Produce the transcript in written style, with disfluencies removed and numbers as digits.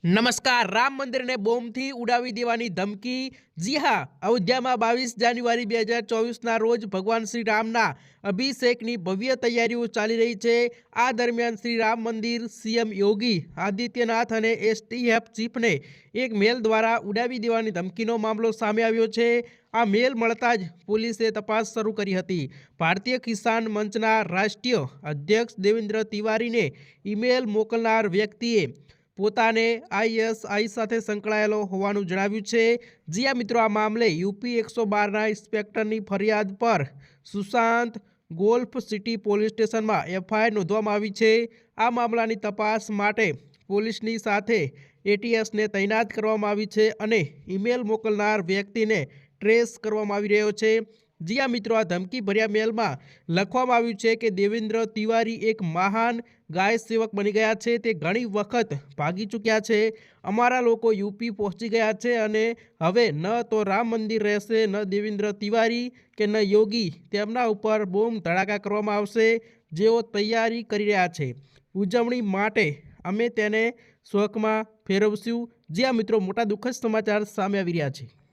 નમસ્કાર. રામ મંદિરને બોમ્બથી ઉડાવી દેવાની ધમકી. જી હા, અયોધ્યામાં 22 જાન્યુઆરી 2024ના રોજ ભગવાન શ્રી રામના અભિષેકની ભવ્ય તૈયારીઓ ચાલી રહી છે. આ દરમિયાન શ્રી રામ મંદિર સીએમ યોગી આદિત્યનાથ અને એસટીએફ ચીફને એક મેલ દ્વારા ઉડાવી દેવાની ધમકીનો મામલો સામે આવ્યો છે. આ મેલ મળતા જ પોલીસે તપાસ શરૂ કરી હતી. ભારતીય કિસાન મંચના રાષ્ટ્રીય અધ્યક્ષ દેવેન્દ્ર તિવારીને ઈમેલ મોકલનાર વ્યક્તિએ પોતાને આઈએસઆઈ સાથે સંકળાયેલો હોવાનું જણાવ્યું છે. જી આ મિત્રો, આ મામલે યુપી 112ના ઇન્સ્પેક્ટરની ફરિયાદ પર સુશાંત ગોલ્ફ સિટી પોલીસ સ્ટેશનમાં એફઆઈઆર નોંધવામાં આવી છે. આ મામલાની તપાસ માટે પોલીસની સાથે એટીએસને તૈનાત કરવામાં આવી છે અને ઈમેલ મોકલનાર વ્યક્તિને ટ્રેસ કરવામાં આવી રહ્યો છે. જી આ મિત્રો, આ ધમકી ભર્યા મેલમાં લખવામાં આવ્યું છે કે દેવેન્દ્ર તિવારી એક મહાન ગાય સેવક બની ગયા છે. તે ઘણી વખત ભાગી ચૂક્યા છે. અમારા લોકો યુપી પહોંચી ગયા છે અને હવે ન તો રામ મંદિર રહેશે, ન દેવેન્દ્ર તિવારી કે ન યોગી. તેમના ઉપર બોમ્બ ધડાકા કરવામાં આવશે. જેઓ તૈયારી કરી રહ્યા છે ઉજવણી માટે, અમે તેને શોકમાં ફેરવશું. જે આ મિત્રો, મોટા દુઃખદ સમાચાર સામે આવી રહ્યા છે.